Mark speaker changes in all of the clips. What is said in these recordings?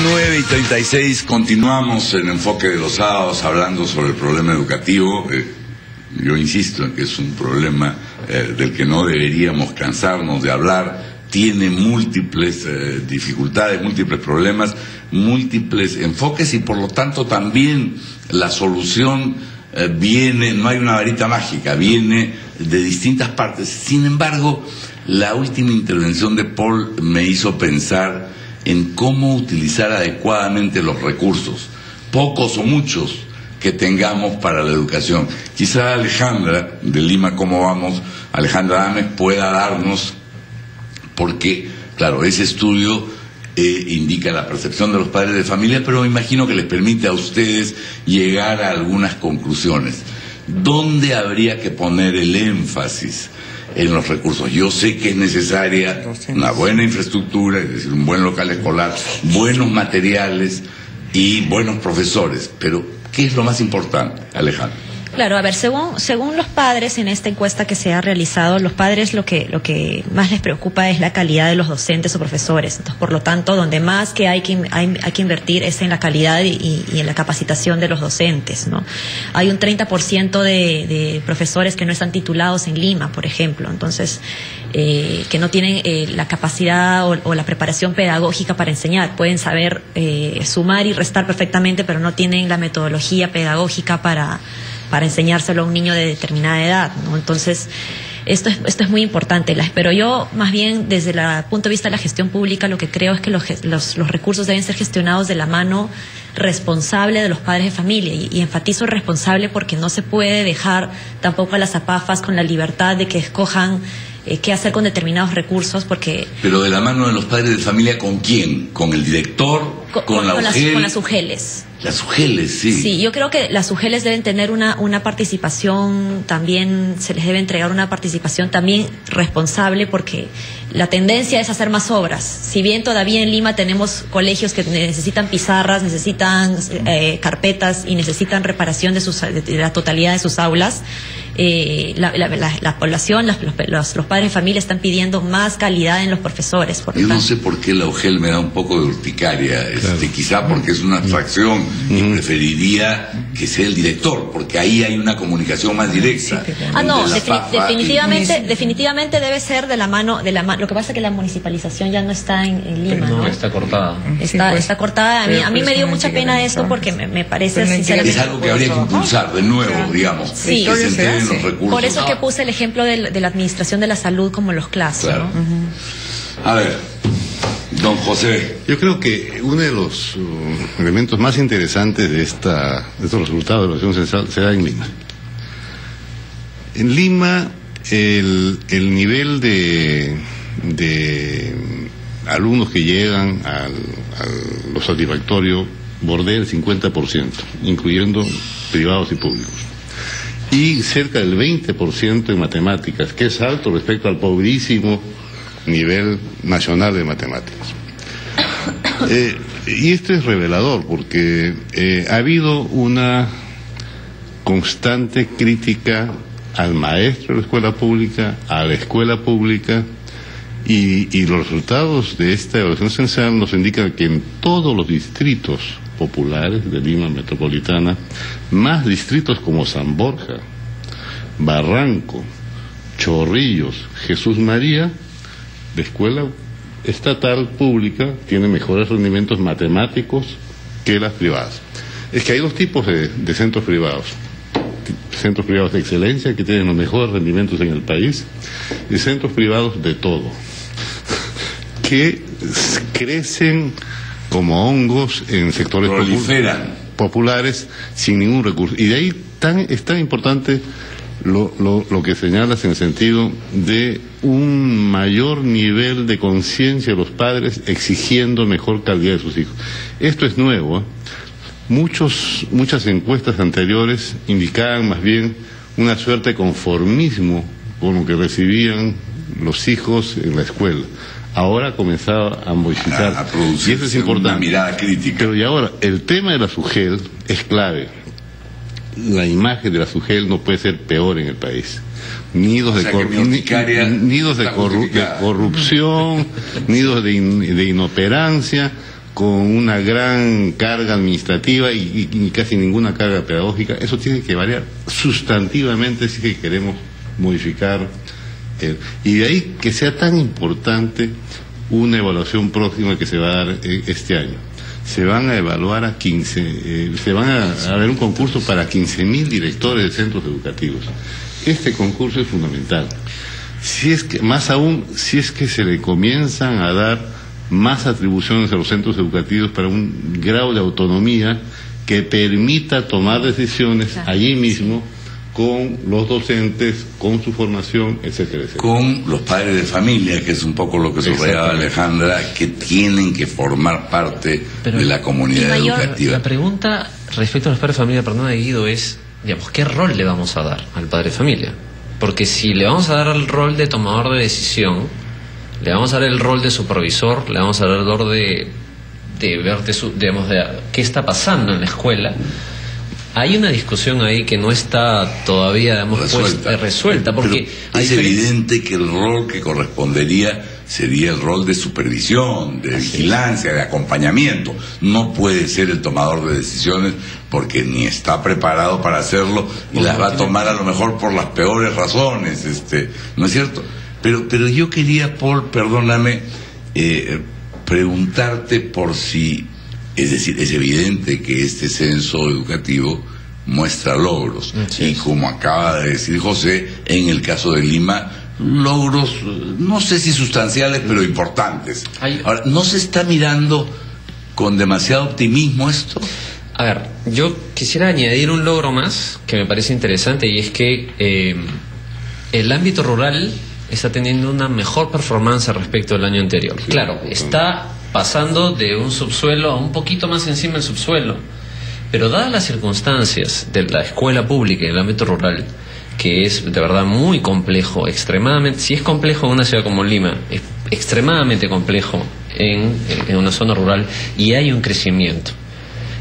Speaker 1: 9:36, continuamos en Enfoque de los Sábados hablando sobre el problema educativo. Yo insisto en que es un problema del que no deberíamos cansarnos de hablar. Tiene múltiples dificultades, múltiples problemas, múltiples enfoques, y por lo tanto también la solución viene, no hay una varita mágica, viene de distintas partes. Sin embargo, la última intervención de Paul me hizo pensar en cómo utilizar adecuadamente los recursos, pocos o muchos, que tengamos para la educación. Quizá Alejandra, de Lima ¿Cómo Vamos?, Alejandra Ames, pueda darnos, porque, claro, ese estudio indica la percepción de los padres de familia, pero me imagino que les permite a ustedes llegar a algunas conclusiones. ¿Dónde habría que poner el énfasis en los recursos? Yo sé que es necesaria una buena infraestructura, es decir, un buen local escolar, buenos materiales y buenos profesores, pero ¿qué es lo más importante, Alejandro?
Speaker 2: Claro, a ver, según los padres, en esta encuesta que se ha realizado, los padres lo que más les preocupa es la calidad de los docentes o profesores. Entonces, por lo tanto, donde más que hay que invertir es en la calidad y en la capacitación de los docentes, ¿no? Hay un 30% de profesores que no están titulados en Lima, por ejemplo. Entonces, que no tienen la capacidad o la preparación pedagógica para enseñar. Pueden saber sumar y restar perfectamente, pero no tienen la metodología pedagógica para enseñárselo a un niño de determinada edad, ¿no? Entonces, esto es muy importante. Pero yo, más bien, desde el punto de vista de la gestión pública, lo que creo es que los recursos deben ser gestionados de la mano responsable de los padres de familia. Y enfatizo responsable porque no se puede dejar tampoco a las APAFAS con la libertad de que escojan qué hacer con determinados recursos, porque... Pero
Speaker 1: de la mano de los padres de familia, ¿con quién? ¿Con el director? ¿Con la UGEL?
Speaker 2: Con las UGELes.
Speaker 1: Las UGELes, sí.
Speaker 2: Sí, yo creo que las UGELes deben tener una participación también, se les debe entregar una participación también responsable, porque la tendencia es hacer más obras. Si bien todavía en Lima tenemos colegios que necesitan pizarras, necesitan carpetas y necesitan reparación de la totalidad de sus aulas, la población, los padres de familia están pidiendo más calidad en los profesores.
Speaker 1: Yo no sé por qué la UGEL me da un poco de urticaria, quizá porque es una abstracción y preferiría que sea el director, porque ahí hay una comunicación más directa.
Speaker 2: No, definitivamente debe ser de la mano. Lo que pasa es que la municipalización ya no está en Lima, ¿no?
Speaker 3: Está cortada.
Speaker 2: Está cortada. A mí me dio mucha pena esto, porque me parece sinceramente...
Speaker 1: Es algo que habría que impulsar de nuevo, digamos.
Speaker 2: Sí.
Speaker 1: Que se entreguen los recursos.
Speaker 2: Por eso que puse el ejemplo de la administración de la salud como los CLAS,
Speaker 1: claro, ¿no? A ver, don José.
Speaker 4: Yo creo que uno de los elementos más interesantes de estos resultados de la evaluación censal se da en Lima. En Lima, el nivel de alumnos que llegan a los satisfactorios bordea el 50%, incluyendo privados y públicos. Y cerca del 20% en matemáticas, que es alto respecto al pobrísimo nivel nacional de matemáticas. Y esto es revelador, porque ha habido una constante crítica al maestro de la escuela pública, a la escuela pública, y los resultados de esta evaluación censal nos indican que en todos los distritos populares de Lima metropolitana, más distritos como San Borja, Barranco, Chorrillos, Jesús María, de escuela estatal pública tiene mejores rendimientos matemáticos que las privadas. Es que hay dos tipos de centros privados de excelencia, que tienen los mejores rendimientos en el país, y centros privados de todo, que crecen como hongos en sectores populares sin ningún recurso. Y de ahí es tan importante lo que señalas en el sentido de un mayor nivel de conciencia de los padres exigiendo mejor calidad de sus hijos. Esto es nuevo, ¿eh? Muchas encuestas anteriores indicaban más bien una suerte de conformismo con lo que recibían los hijos en la escuela. Ahora ha comenzado a modificar,
Speaker 1: a producir,
Speaker 4: y eso es importante.
Speaker 1: Una mirada crítica.
Speaker 4: Pero y ahora, el tema de la SUGEL es clave. la imagen de la SUGEL no puede ser peor en el país. Nidos de corrupción, nidos de inoperancia, con una gran carga administrativa y casi ninguna carga pedagógica. Eso tiene que variar sustantivamente si que queremos modificar. Y de ahí que sea tan importante una evaluación próxima que se va a dar este año. Se van a evaluar se van a ver un concurso para 15.000 directores de centros educativos. Este concurso es fundamental. Más aún, si es que se le comienzan a dar más atribuciones a los centros educativos para un grado de autonomía que permita tomar decisiones allí mismo, con los docentes, con su formación, etcétera, etcétera.
Speaker 1: Con los padres de familia, que es un poco lo que subrayaba Alejandra, que tienen que formar parte de la comunidad educativa.
Speaker 3: La pregunta respecto a los padres de familia, perdona Guido, es, digamos, ¿qué rol le vamos a dar al padre de familia? Porque si le vamos a dar el rol de tomador de decisión, le vamos a dar el rol de supervisor, le vamos a dar el rol de ver, digamos, de qué está pasando en la escuela. Hay una discusión ahí que no está todavía, digamos, resuelta, porque
Speaker 1: es evidente que el rol que correspondería sería el rol de supervisión, de vigilancia, de acompañamiento. No puede ser el tomador de decisiones porque ni está preparado para hacerlo y las va a tomar a lo mejor por las peores razones, ¿no es cierto? Pero yo quería, Paul, perdóname, preguntarte por si... Es decir, es evidente que este censo educativo muestra logros. Y como acaba de decir José, en el caso de Lima, logros, no sé si sustanciales, pero importantes. Ahora, ¿no se está mirando con demasiado optimismo esto?
Speaker 3: A ver, yo quisiera añadir un logro más que me parece interesante, y es que el ámbito rural está teniendo una mejor performance respecto al año anterior. Claro, está pasando de un subsuelo a un poquito más encima del subsuelo, pero dadas las circunstancias de la escuela pública en el ámbito rural, que es de verdad muy complejo, extremadamente, si es complejo en una ciudad como Lima, es extremadamente complejo en una zona rural, y hay un crecimiento.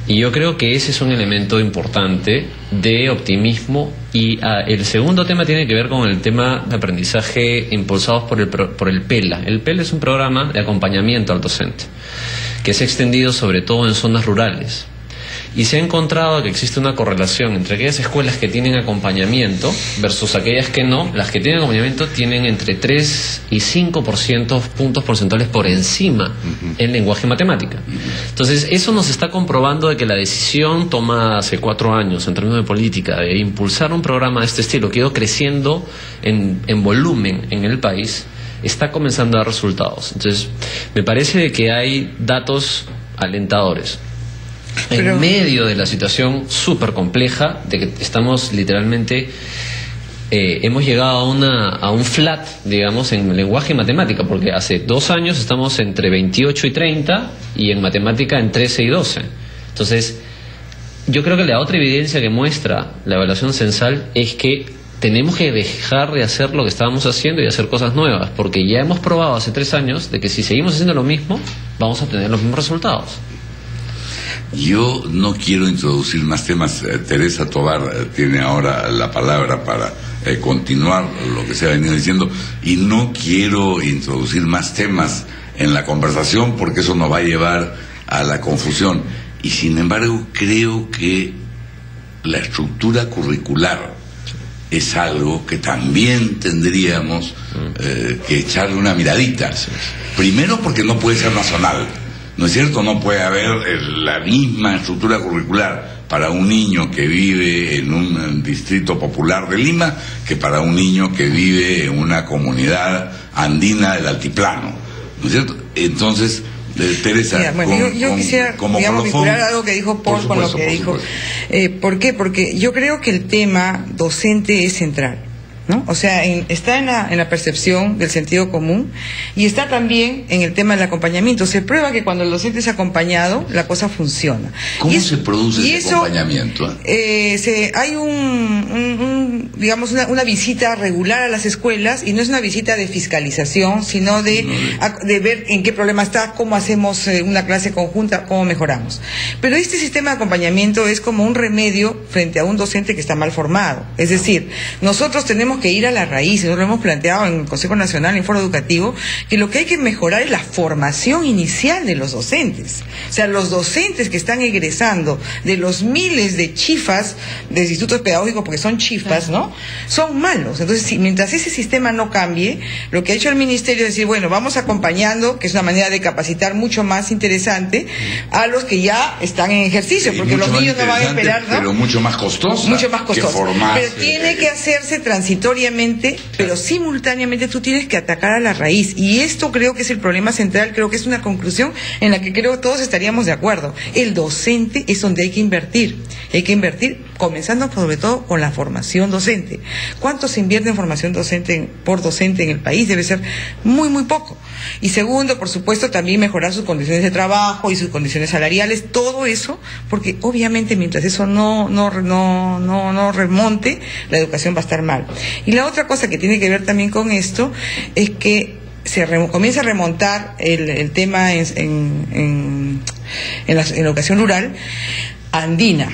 Speaker 3: Y yo creo que ese es un elemento importante de optimismo. Y el segundo tema tiene que ver con el tema de aprendizaje impulsados por el PELA. El PELA es un programa de acompañamiento al docente que se ha extendido sobre todo en zonas rurales. Y se ha encontrado que existe una correlación entre aquellas escuelas que tienen acompañamiento versus aquellas que no. Las que tienen acompañamiento tienen entre 3 y 5% puntos porcentuales por encima en lenguaje y matemática. Entonces, eso nos está comprobando de que la decisión tomada hace 4 años en términos de política de impulsar un programa de este estilo, que ha ido creciendo en volumen en el país, está comenzando a dar resultados. Entonces, me parece que hay datos alentadores. En medio de la situación súper compleja, de que estamos literalmente, hemos llegado a un flat, digamos, en lenguaje y matemática, porque hace 2 años estamos entre 28 y 30, y en matemática en 13 y 12. Entonces, yo creo que la otra evidencia que muestra la evaluación censal es que tenemos que dejar de hacer lo que estábamos haciendo y hacer cosas nuevas, porque ya hemos probado hace 3 años de que si seguimos haciendo lo mismo, vamos a tener los mismos resultados.
Speaker 1: Yo no quiero introducir más temas. Teresa Tobar tiene ahora la palabra para continuar lo que se ha venido diciendo, y no quiero introducir más temas en la conversación porque eso nos va a llevar a la confusión. Y sin embargo creo que la estructura curricular es algo que también tendríamos que echarle una miradita. Primero porque no puede ser nacional, ¿no es cierto? No puede haber la misma estructura curricular para un niño que vive en un distrito popular de Lima que para un niño que vive en una comunidad andina del altiplano, ¿no es cierto? Entonces, Teresa,
Speaker 5: mira, bueno, yo quisiera, digamos, vincular algo que dijo Paul con lo que dijo. ¿Por qué? Porque yo creo que el tema docente es central. ¿no? O sea, está en la percepción del sentido común y está también en el tema del acompañamiento. Se prueba que cuando el docente es acompañado, la cosa funciona.
Speaker 1: ¿Cómo se produce ese acompañamiento?
Speaker 5: Hay digamos, una visita regular a las escuelas, y no es una visita de fiscalización, sino de ver en qué problema está, cómo hacemos una clase conjunta, cómo mejoramos. Pero este sistema de acompañamiento es como un remedio frente a un docente que está mal formado. Es decir, nosotros tenemos que ir a la raíz, nosotros lo hemos planteado en el Consejo Nacional, en Foro Educativo, que lo que hay que mejorar es la formación inicial de los docentes. O sea, los docentes que están egresando de los miles de chifas de institutos pedagógicos, porque son chifas, ¿no? Son malos. Entonces, mientras ese sistema no cambie, lo que ha hecho el Ministerio es decir, bueno, vamos acompañando, que es una manera de capacitar mucho más interesante a los que ya están en ejercicio, porque los niños no van a esperar, ¿no?
Speaker 1: Pero mucho más costoso.
Speaker 5: Mucho más costoso. Pero tiene que hacerse transitoriamente, pero simultáneamente tú tienes que atacar a la raíz. Y esto creo que es el problema central, creo que es una conclusión en la que creo que todos estaríamos de acuerdo. El docente es donde hay que invertir. Hay que invertir comenzando sobre todo con la formación docente. ¿Cuánto se invierte en formación docente por docente en el país? Debe ser muy, muy poco. Y segundo, por supuesto, también mejorar sus condiciones de trabajo y sus condiciones salariales, todo eso, porque obviamente mientras eso no remonte, la educación va a estar mal. Y la otra cosa que tiene que ver también con esto es que comienza a remontar el tema en la educación rural andina.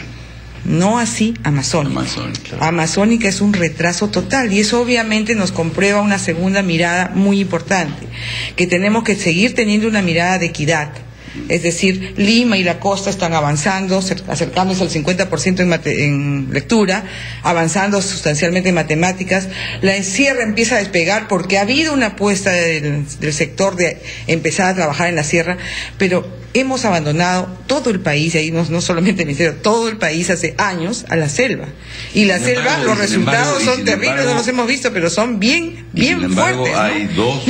Speaker 5: No así amazónica. Claro. Amazónica es un retraso total, y eso obviamente nos comprueba una segunda mirada muy importante, que tenemos que seguir teniendo una mirada de equidad. Es decir, Lima y la costa están avanzando, acercándose al 50% en lectura, avanzando sustancialmente en matemáticas. La sierra empieza a despegar porque ha habido una apuesta del sector de empezar a trabajar en la sierra, pero hemos abandonado todo el país, y ahí no solamente el Ministerio, todo el país hace años a la selva. Y la selva, los resultados son terribles, no los hemos visto, pero son bien fuertes. Sin embargo,
Speaker 1: hay dos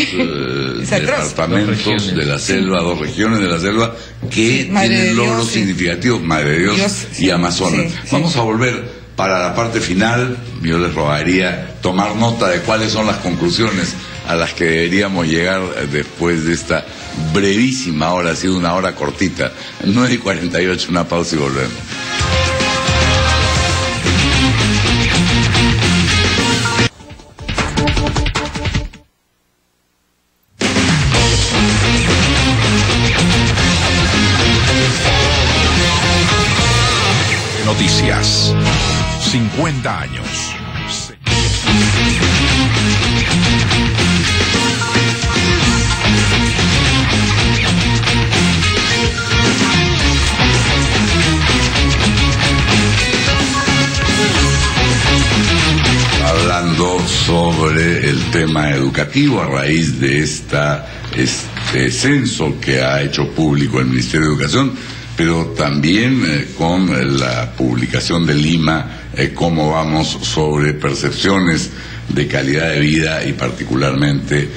Speaker 1: departamentos de la selva, dos regiones de la selva que tienen logros significativos, Madre de Dios y Amazonas. Vamos a volver para la parte final. Yo les rogaría tomar nota de cuáles son las conclusiones a las que deberíamos llegar después de esta brevísima hora. Ha sido una hora cortita, 9:48, una pausa y volvemos.
Speaker 6: Noticias. 50 años.
Speaker 1: Hablando sobre el tema educativo a raíz de este censo que ha hecho público el Ministerio de Educación, pero también con la publicación de Lima, cómo vamos sobre percepciones de calidad de vida y particularmente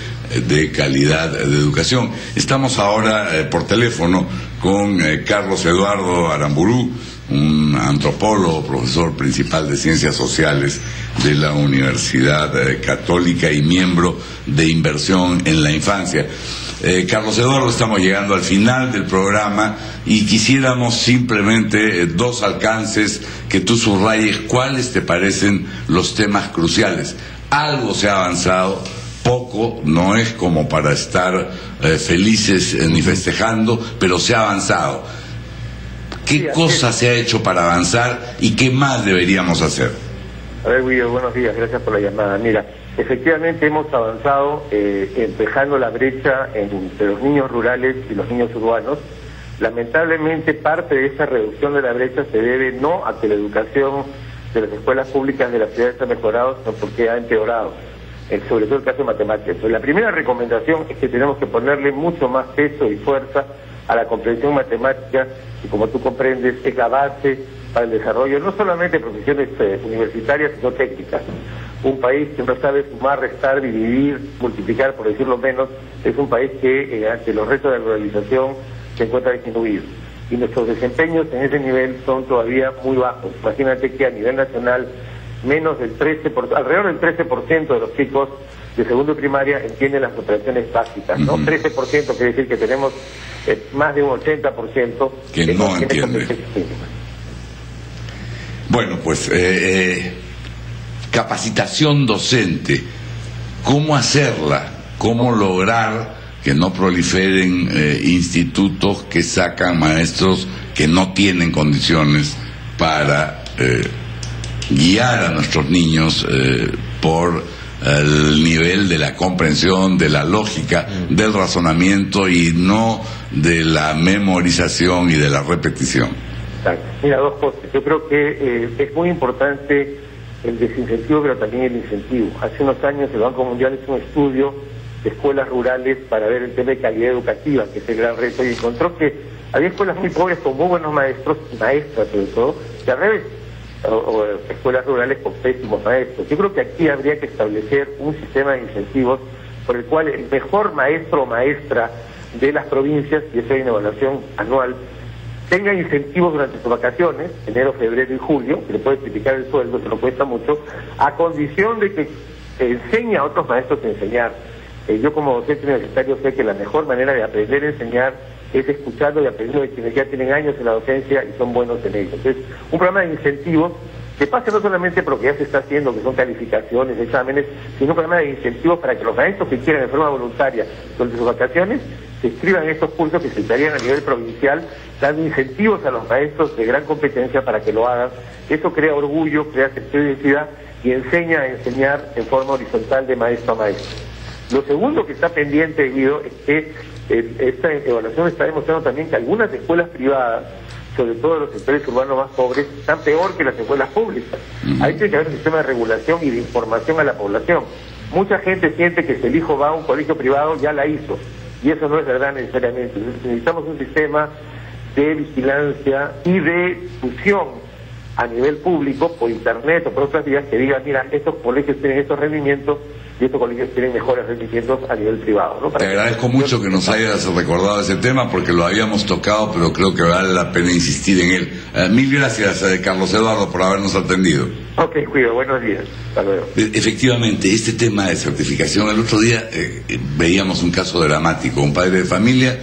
Speaker 1: de calidad de educación. Estamos ahora por teléfono con Carlos Eduardo Aramburú, un antropólogo, profesor principal de Ciencias Sociales de la Universidad Católica y miembro de Inversión en la Infancia. Carlos Eduardo, estamos llegando al final del programa y quisiéramos simplemente dos alcances que tú subrayes. ¿Cuáles te parecen los temas cruciales? Algo se ha avanzado, poco, no es como para estar felices ni festejando, pero se ha avanzado. ¿Qué cosa se ha hecho para avanzar y qué más deberíamos hacer?
Speaker 7: A ver, Guido, buenos días, gracias por la llamada. Mira, efectivamente hemos avanzado empezando la brecha entre los niños rurales y los niños urbanos. Lamentablemente parte de esa reducción de la brecha se debe no a que la educación de las escuelas públicas de las ciudades ha mejorado, sino porque ha empeorado, sobre todo el caso de matemáticas. Pero la primera recomendación es que tenemos que ponerle mucho más peso y fuerza a la comprensión matemática, y como tú comprendes es la base para el desarrollo no solamente de profesiones universitarias, sino técnicas. Un país que no sabe sumar, restar, dividir, multiplicar, por decirlo menos, es un país que ante los retos de la globalización se encuentra disminuido. Y nuestros desempeños en ese nivel son todavía muy bajos. Imagínate que a nivel nacional menos del 13%, alrededor del 13% de los chicos de segundo y primaria entienden las operaciones básicas, ¿no? 13% quiere decir que tenemos más de un 80%
Speaker 1: que no entiende. Bueno, pues capacitación docente, ¿cómo hacerla? ¿Cómo lograr que no proliferen institutos que sacan maestros que no tienen condiciones para guiar a nuestros niños por el nivel de la comprensión, de la lógica, del razonamiento y no de la memorización y de la repetición?
Speaker 7: Exacto. Mira, dos cosas. Yo creo que es muy importante el desincentivo, pero también el incentivo. Hace unos años el Banco Mundial hizo un estudio de escuelas rurales para ver el tema de calidad educativa, que es el gran reto, y encontró que había escuelas muy pobres con muy buenos maestros, maestras sobre todo, y al revés, o escuelas rurales con pésimos maestros. Yo creo que aquí habría que establecer un sistema de incentivos por el cual el mejor maestro o maestra de las provincias, y eso hay una evaluación anual, tenga incentivos durante sus vacaciones, enero, febrero y julio, que le puede triplicar el sueldo, que no cuesta mucho, a condición de que enseñe a otros maestros a enseñar. Yo como docente universitario sé que la mejor manera de aprender a enseñar es escuchando y aprendiendo de quienes ya tienen años en la docencia y son buenos en ello. Entonces, un programa de incentivos que pase no solamente por lo que ya se está haciendo, que son calificaciones, exámenes, sino un programa de incentivos para que los maestros que quieran de forma voluntaria durante sus vacaciones se inscriban en estos cursos que se darían a nivel provincial, dando incentivos a los maestros de gran competencia para que lo hagan. Eso crea orgullo, crea sentido de identidad y enseña a enseñar en forma horizontal de maestro a maestro. Lo segundo que está pendiente, Guido, es que esta evaluación está demostrando también que algunas escuelas privadas, sobre todo en los sectores urbanos más pobres, están peor que las escuelas públicas. Ahí tiene que haber un sistema de regulación y de información a la población. Mucha gente siente que si el hijo va a un colegio privado ya la hizo, y eso no es verdad necesariamente. Entonces, necesitamos un sistema de vigilancia y de difusión a nivel público, por internet o por otras vías, que diga, mira, estos colegios tienen estos rendimientos y estos colegios tienen mejores rendimientos a nivel privado, ¿no?
Speaker 1: Te agradezco mucho que nos hayas recordado ese tema, porque lo habíamos tocado, pero creo que vale la pena insistir en él. Mil gracias, Carlos Eduardo, por habernos atendido.
Speaker 7: Ok, cuido, buenos días. Hasta luego.
Speaker 1: Efectivamente, este tema de certificación, el otro día veíamos un caso dramático, un padre de familia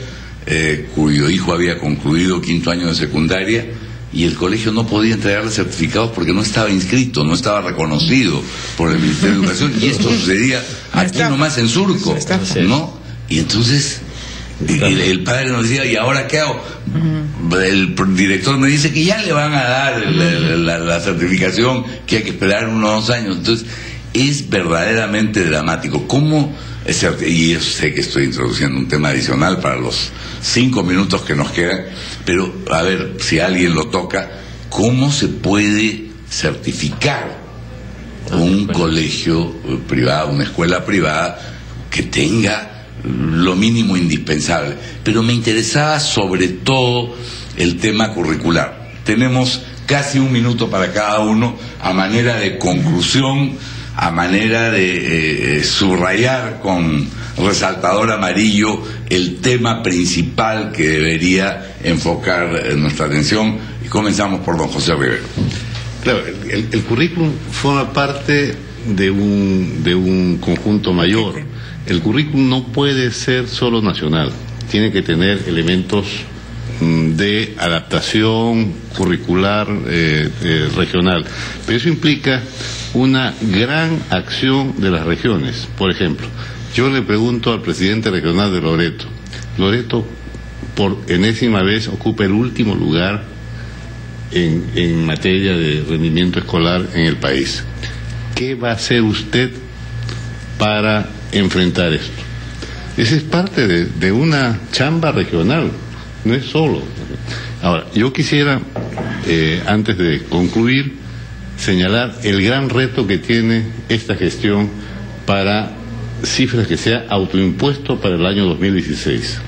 Speaker 1: cuyo hijo había concluido 5º año de secundaria, y el colegio no podía entregarle certificados porque no estaba inscrito, no estaba reconocido por el Ministerio de Educación, y esto sucedía aquí nomás en Surco, ¿no? Y entonces el padre nos decía, ¿y ahora qué hago? El director me dice que ya le van a dar la certificación, que hay que esperar unos 2 años. Entonces es verdaderamente dramático. ¿Cómo? Y yo sé que estoy introduciendo un tema adicional para los 5 minutos que nos quedan, pero a ver si alguien lo toca, ¿cómo se puede certificar un colegio privado, una escuela privada que tenga lo mínimo indispensable? Pero me interesaba sobre todo el tema curricular. Tenemos casi 1 minuto para cada uno, a manera de conclusión, a manera de subrayar con resaltador amarillo el tema principal que debería enfocar nuestra atención. Y comenzamos por don José Rivero.
Speaker 4: Claro, el currículum forma parte de un conjunto mayor. El currículum no puede ser solo nacional, tiene que tener elementos de adaptación curricular regional, pero eso implica una gran acción de las regiones. Por ejemplo, yo le pregunto al presidente regional de Loreto, por enésima vez ocupa el último lugar en materia de rendimiento escolar en el país. ¿Qué va a hacer usted para enfrentar esto? Esa es parte de una chamba regional, no es solo. Ahora, yo quisiera, antes de concluir, señalar el gran reto que tiene esta gestión para cifras que sea autoimpuesto para el año 2016.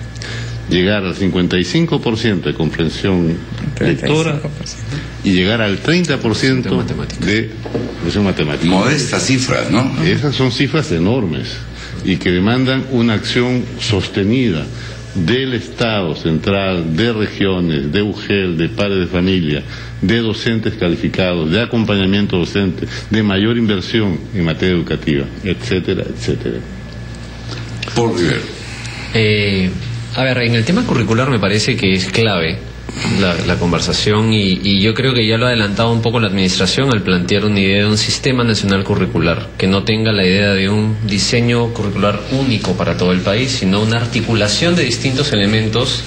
Speaker 4: Llegar al 55% de comprensión lectora y llegar al 30% de comprensión matemática.
Speaker 1: Modestas cifras, ¿no?
Speaker 4: Esas son cifras enormes y que demandan una acción sostenida del Estado central, de regiones, de UGEL, de padres de familia, de docentes calificados, de acompañamiento docente, de mayor inversión en materia educativa, etcétera, etcétera.
Speaker 1: Por Rivero.
Speaker 3: A ver, en el tema curricular me parece que es clave la conversación y yo creo que ya lo ha adelantado un poco la administración al plantear una idea de un sistema nacional curricular que no tenga la idea de un diseño curricular único para todo el país, sino una articulación de distintos elementos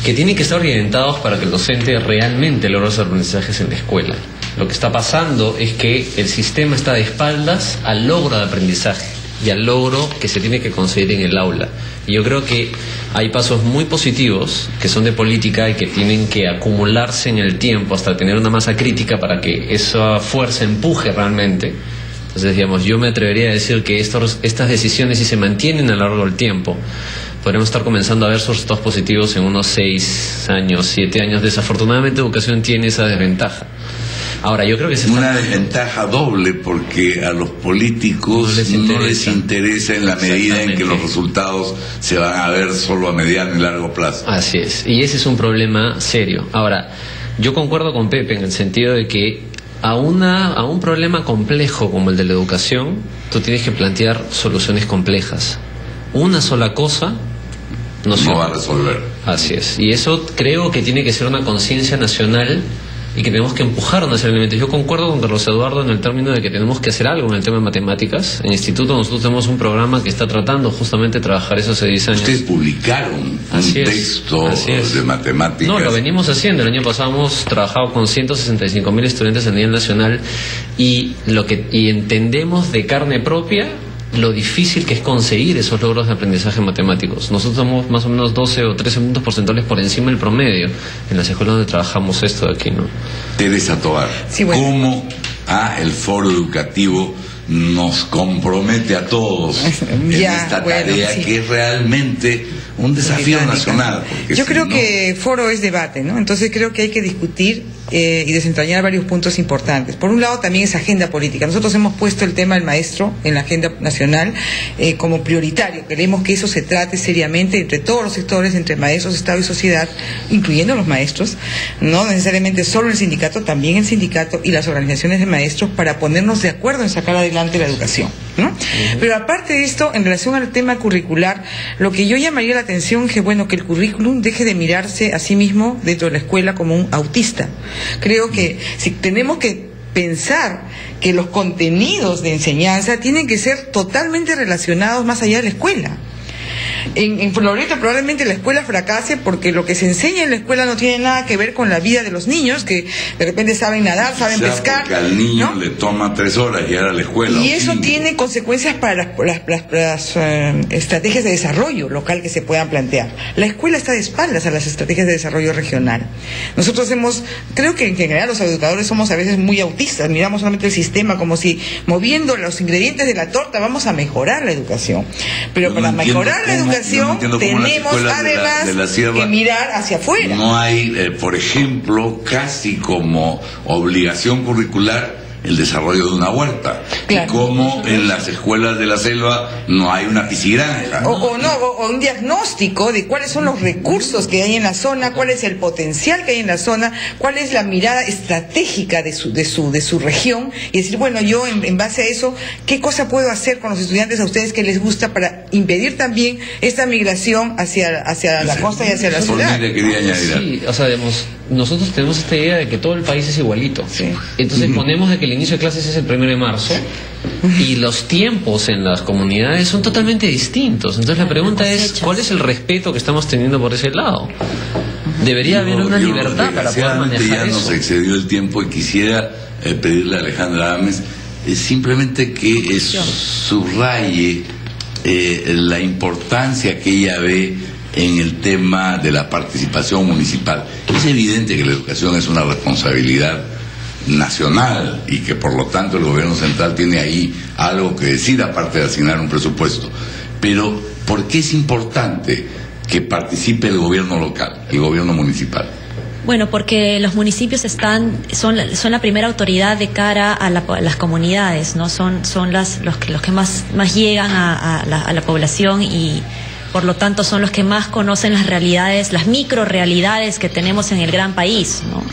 Speaker 3: que tienen que estar orientados para que el docente realmente logre los aprendizajes en la escuela. Lo que está pasando es que el sistema está de espaldas al logro de aprendizaje y al logro que se tiene que conseguir en el aula. Y yo creo que hay pasos muy positivos que son de política y que tienen que acumularse en el tiempo hasta tener una masa crítica para que esa fuerza empuje realmente. Entonces, digamos, yo me atrevería a decir que estas decisiones, si se mantienen a lo largo del tiempo, podremos estar comenzando a ver sus resultados positivos en unos 6 años, 7 años. Desafortunadamente, educación tiene esa desventaja. Ahora, yo creo que
Speaker 1: una desventaja doble, porque a los políticos no les interesa en la medida en que los resultados se van a ver solo a mediano y largo plazo.
Speaker 3: Así es, y ese es un problema serio. Ahora, yo concuerdo con Pepe en el sentido de que a un problema complejo como el de la educación, tú tienes que plantear soluciones complejas. Una sola cosa no
Speaker 1: va a resolver.
Speaker 3: Así es, y eso creo que tiene que ser una conciencia nacional y que tenemos que empujar una serie de elementos. Yo concuerdo con Carlos Eduardo en el término de que tenemos que hacer algo en el tema de matemáticas. En el instituto nosotros tenemos un programa que está tratando justamente de trabajar eso hace 10 años.
Speaker 1: Ustedes publicaron un texto de matemáticas.
Speaker 3: No, lo venimos haciendo. El año pasado hemos trabajado con 165.000 estudiantes a nivel nacional y entendemos de carne propia lo difícil que es conseguir esos logros de aprendizaje matemáticos. Nosotros somos más o menos 12 o 13 puntos porcentuales por encima del promedio en las escuelas donde trabajamos esto de aquí, ¿no?
Speaker 1: Teresa Tovar, sí, bueno. ¿Cómo el foro educativo nos compromete a todos en esta tarea que es realmente un desafío nacional?
Speaker 5: Yo creo que foro es debate, ¿no? Entonces creo que hay que discutir y desentrañar varios puntos importantes. Por un lado también es agenda política. Nosotros hemos puesto el tema del maestro en la agenda nacional como prioritario. Queremos que eso se trate seriamente entre todos los sectores, entre maestros, Estado y sociedad, incluyendo los maestros, no necesariamente solo el sindicato, también el sindicato y las organizaciones de maestros, para ponernos de acuerdo en sacar adelante la educación, ¿no? Pero aparte de esto, en relación al tema curricular, lo que yo llamaría la atención es que, bueno, que el currículum deje de mirarse a sí mismo dentro de la escuela como un autista. Creo que si tenemos que pensar que los contenidos de enseñanza tienen que ser totalmente relacionados más allá de la escuela. En Floreta probablemente la escuela fracase porque lo que se enseña en la escuela no tiene nada que ver con la vida de los niños, que de repente saben nadar, saben pescar.
Speaker 1: Porque al niño, ¿no?, le toma 3 horas llegar a la escuela.
Speaker 5: Y eso tiene consecuencias para las estrategias de desarrollo local que se puedan plantear. La escuela está de espaldas a las estrategias de desarrollo regional. Nosotros creo que en general los educadores somos a veces muy autistas, miramos solamente el sistema como si moviendo los ingredientes de la torta vamos a mejorar la educación. Pero para mejorar la educación tenemos además que mirar hacia afuera.
Speaker 1: No hay, por ejemplo, casi como obligación curricular el desarrollo de una huerta. Claro. Y como en las escuelas de la selva no hay una piscigranja.
Speaker 5: O un diagnóstico de cuáles son los recursos que hay en la zona, cuál es el potencial que hay en la zona, cuál es la mirada estratégica de su región, y decir, bueno, yo en base a eso, ¿qué cosa puedo hacer con los estudiantes a ustedes que les gusta para impedir también esta migración hacia la costa y hacia la ciudad?
Speaker 3: Sí, o sea, nosotros tenemos esta idea de que todo el país es igualito. Sí. Entonces ponemos de que el inicio de clases es el 1 de marzo y los tiempos en las comunidades son totalmente distintos. Entonces la pregunta es, ¿cuál es el respeto que estamos teniendo por ese lado? Debería haber una libertad para poder manejar
Speaker 1: ya
Speaker 3: eso.
Speaker 1: Nos excedió el tiempo y quisiera pedirle a Alejandra Ames simplemente que subraye la importancia que ella ve en el tema de la participación municipal. Es evidente que la educación es una responsabilidad nacional y que por lo tanto el gobierno central tiene ahí algo que decir aparte de asignar un presupuesto. Pero ¿por qué es importante que participe el gobierno local, el gobierno municipal?
Speaker 2: Bueno, porque los municipios son la primera autoridad de cara a las comunidades, ¿no? Son los que más llegan a la población y por lo tanto son los que más conocen las realidades, las microrealidades que tenemos en el gran país, ¿no?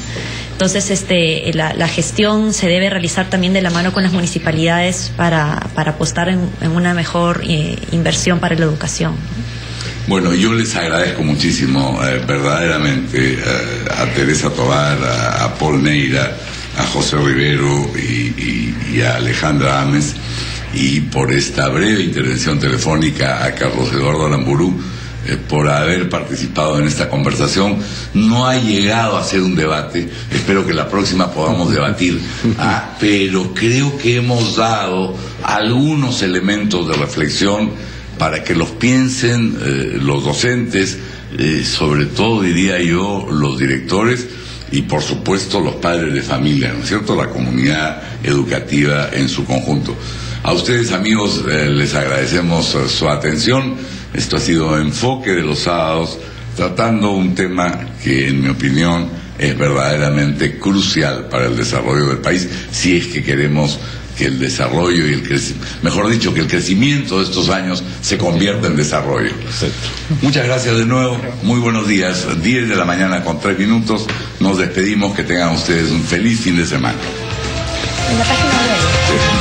Speaker 2: Entonces, la gestión se debe realizar también de la mano con las municipalidades para apostar en una mejor inversión para la educación.
Speaker 1: Bueno, yo les agradezco muchísimo, verdaderamente, a Teresa Tobar, a Paul Neira, a José Rivero y a Alejandra Ames, y por esta breve intervención telefónica a Carlos Eduardo Aramburú, por haber participado en esta conversación. No ha llegado a ser un debate, espero que la próxima podamos debatir, pero creo que hemos dado algunos elementos de reflexión para que los piensen los docentes, sobre todo diría yo los directores y por supuesto los padres de familia, ¿no es cierto?, la comunidad educativa en su conjunto. A ustedes, amigos, les agradecemos su atención. Esto ha sido Enfoque de los Sábados, tratando un tema que, en mi opinión, es verdaderamente crucial para el desarrollo del país, si es que queremos que el desarrollo y el crecimiento, mejor dicho, que el crecimiento de estos años se convierta en desarrollo. Perfecto. Muchas gracias de nuevo, muy buenos días, 10 de la mañana con 3 minutos, nos despedimos, que tengan ustedes un feliz fin de semana.
Speaker 2: En la página web.